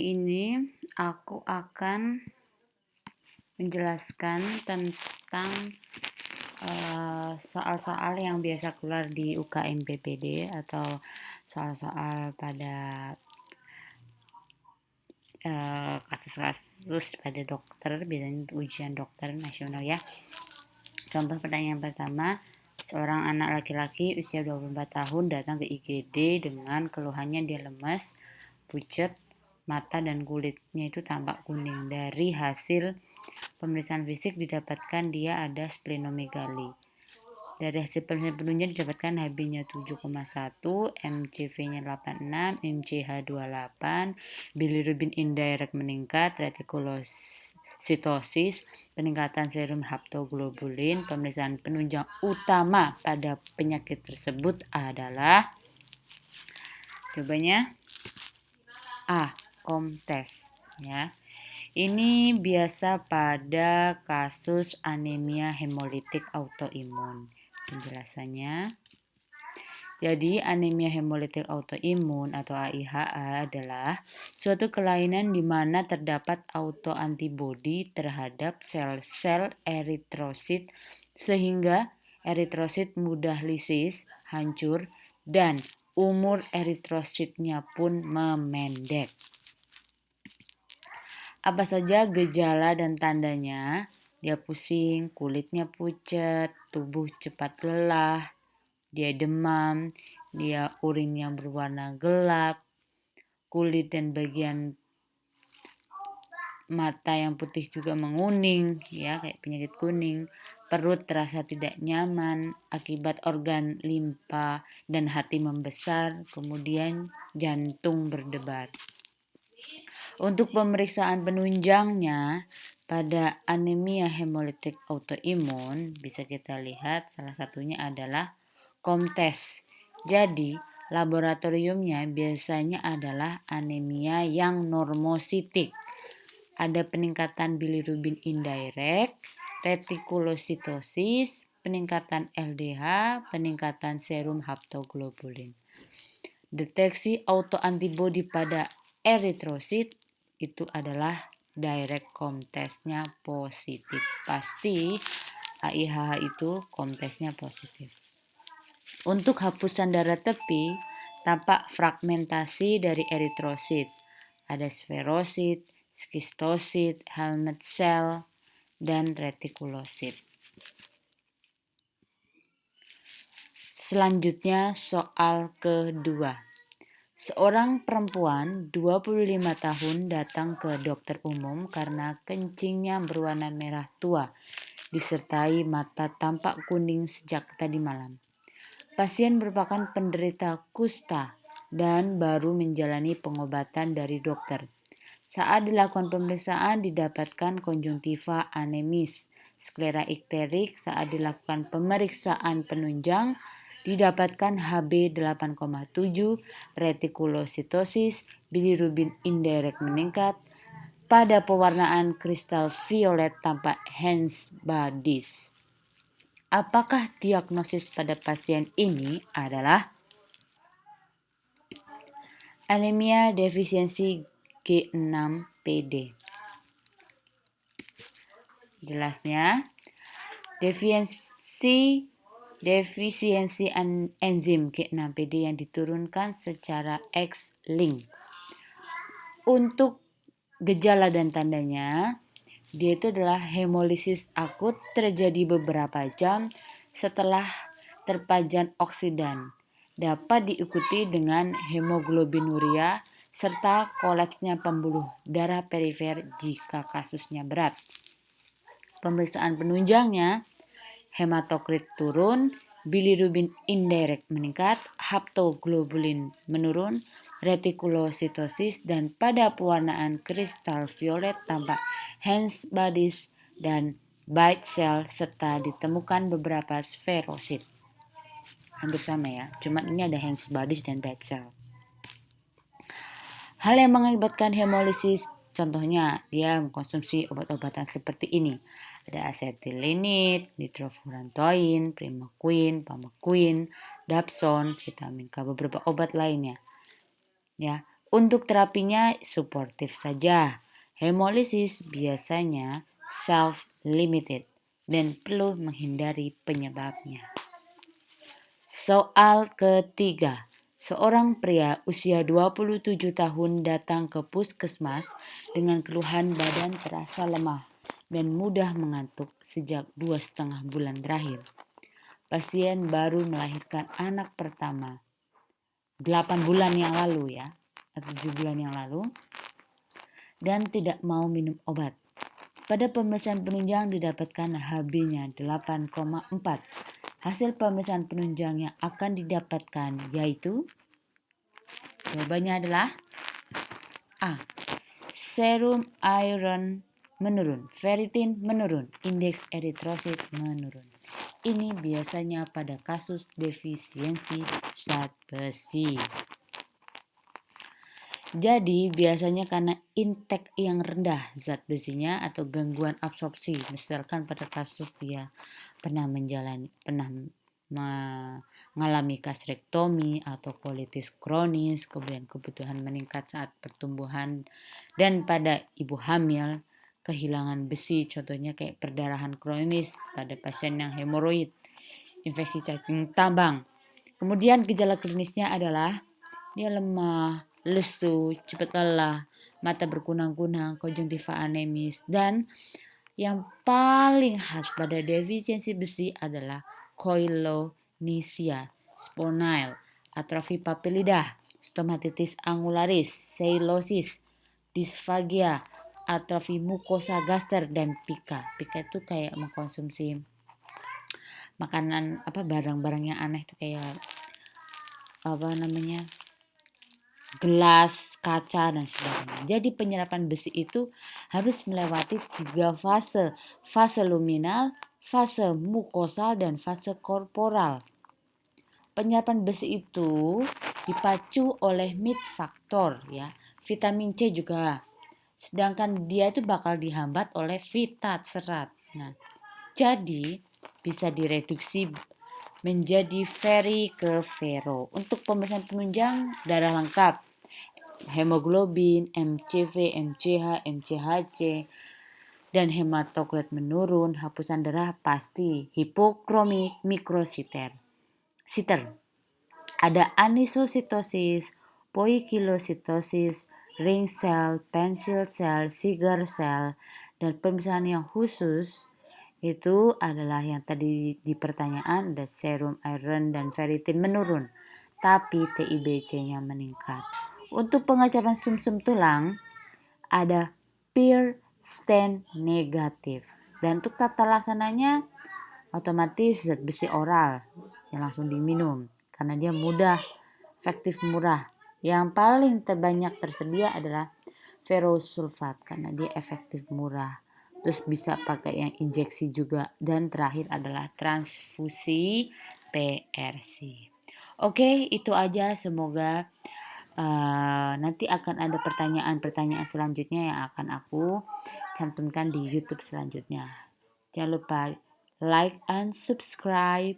Ini aku akan menjelaskan tentang soal-soal yang biasa keluar di UKM PPD atau soal-soal pada kasus-kasus pada dokter, biasanya ujian dokter nasional ya. Contoh pertanyaan pertama, seorang anak laki-laki usia 24 tahun datang ke IGD dengan keluhannya dia lemas, pucat, mata dan kulitnya itu tampak kuning. Dari hasil pemeriksaan fisik didapatkan dia ada splenomegali. Dari hasil pemeriksaan penuhnya didapatkan HB-nya 7,1, MCV-nya 86, MCH 28, bilirubin indirect meningkat, retikulositosis, peningkatan serum haptoglobulin. Pemeriksaan penunjang utama pada penyakit tersebut adalah jawabannya A. Komtes ya. Ini biasa pada kasus anemia hemolitik autoimun. Penjelasannya, jadi anemia hemolitik autoimun atau AIHA adalah suatu kelainan di mana terdapat autoantibodi terhadap sel-sel eritrosit sehingga eritrosit mudah lisis, hancur, dan umur eritrositnya pun memendek. Apa saja gejala dan tandanya? Dia pusing, kulitnya pucat, tubuh cepat lelah, dia demam, dia urinnya berwarna gelap, kulit dan bagian mata yang putih juga menguning, ya kayak penyakit kuning, perut terasa tidak nyaman akibat organ limpa dan hati membesar, kemudian jantung berdebar. Untuk pemeriksaan penunjangnya pada anemia hemolitik autoimun bisa kita lihat salah satunya adalah Komtes. Jadi laboratoriumnya biasanya adalah anemia yang normositik. Ada peningkatan bilirubin indirect, retikulositosis, peningkatan LDH, peningkatan serum haptoglobulin. Deteksi autoantibodi pada eritrosit itu adalah direct komtesnya positif. Pasti AIHH itu komtesnya positif. Untuk hapusan darah tepi, tampak fragmentasi dari eritrosit. Ada sferosit, skistosit, helmet cell, dan retikulosit. Selanjutnya soal kedua. Seorang perempuan 25 tahun datang ke dokter umum karena kencingnya berwarna merah tua, disertai mata tampak kuning sejak tadi malam. Pasien merupakan penderita kusta dan baru menjalani pengobatan dari dokter. Saat dilakukan pemeriksaan didapatkan konjungtiva anemis, sklera ikterik. Saat dilakukan pemeriksaan penunjang didapatkan HB 8,7, retikulositosis, bilirubin indirect meningkat. Pada pewarnaan kristal violet tampak Hens bodies. Apakah diagnosis pada pasien ini adalah anemia defisiensi G6PD? Jelasnya, defisiensi enzim G6PD yang diturunkan secara X-linked. Untuk gejala dan tandanya, dia itu adalah hemolisis akut terjadi beberapa jam setelah terpajan oksidan. Dapat diikuti dengan hemoglobinuria serta kolapsnya pembuluh darah perifer jika kasusnya berat. Pemeriksaan penunjangnya, hematokrit turun, bilirubin indirect meningkat, haptoglobulin menurun, retikulositosis, dan pada pewarnaan kristal violet tampak Hens bodies dan bite cell serta ditemukan beberapa sferosit. Hampir sama ya, cuma ini ada Hens bodies dan bite cell. Hal yang mengakibatkan hemolisis, contohnya dia mengkonsumsi obat-obatan seperti ini. Ada asetilinit, nitrofurantoin, primaquine, pamaquine, dapsone, vitamin K, beberapa obat lainnya. Ya, Untuk terapinya suportif saja. Hemolisis biasanya self-limited dan perlu menghindari penyebabnya. Soal ketiga. Seorang pria usia 27 tahun datang ke puskesmas dengan keluhan badan terasa lemah dan mudah mengantuk sejak 2,5 bulan terakhir. Pasien baru melahirkan anak pertama 8 bulan yang lalu ya, atau 7 bulan yang lalu, dan tidak mau minum obat. Pada pemeriksaan penunjang didapatkan HB-nya 8,4. Hasil pemeriksaan penunjang yang akan didapatkan yaitu jawabannya adalah A. Serum iron menurun, ferritin menurun, indeks eritrosit menurun. Ini biasanya pada kasus defisiensi zat besi. Jadi biasanya karena intake yang rendah zat besinya atau gangguan absorpsi, misalkan pada kasus dia pernah mengalami gastrektomi atau kolitis kronis, kemudian kebutuhan meningkat saat pertumbuhan, dan pada ibu hamil kehilangan besi, contohnya kayak perdarahan kronis pada pasien yang hemoroid, infeksi cacing tambang. Kemudian gejala klinisnya adalah dia lemah, lesu, cepat lelah, mata berkunang-kunang, konjungtiva anemis, dan yang paling khas pada defisiensi besi adalah koilonychia, spondyl, atrofi papilidah, stomatitis angularis, seilosis, disfagia, atrofi mukosa gaster, dan pika. Pika itu kayak mengkonsumsi makanan barang-barang yang aneh tuh kayak gelas, kaca, dan sebagainya. Jadi penyerapan besi itu harus melewati 3 fase. Fase luminal, fase mukosal, dan fase korporal. Penyerapan besi itu dipacu oleh mid faktor ya. Vitamin C juga. Sedangkan dia itu bakal dihambat oleh vitat serat. Nah, jadi bisa direduksi menjadi feri ke fero. Untuk pemeriksaan penunjang darah lengkap, hemoglobin, MCV, MCH, MCHC, dan hematokrit menurun, hapusan darah pasti, hipokromik mikrositer. Ada anisositosis, poikilositosis, ring cell, pencil cell, Seeger cell, dan pemeriksaan yang khusus itu adalah yang tadi di pertanyaan, ada serum iron dan ferritin menurun, tapi TIBC-nya meningkat. Untuk pengecapan sumsum tulang ada peer stent negatif, dan untuk tata laksananya otomatis zat besi oral yang langsung diminum karena dia mudah, efektif, murah. Yang paling terbanyak tersedia adalah ferrosulfat karena dia efektif, murah. Terus bisa pakai yang injeksi juga. Dan terakhir adalah transfusi PRC. Oke, itu aja. Semoga nanti akan ada pertanyaan-pertanyaan selanjutnya yang akan aku cantumkan di YouTube selanjutnya. Jangan lupa like and subscribe.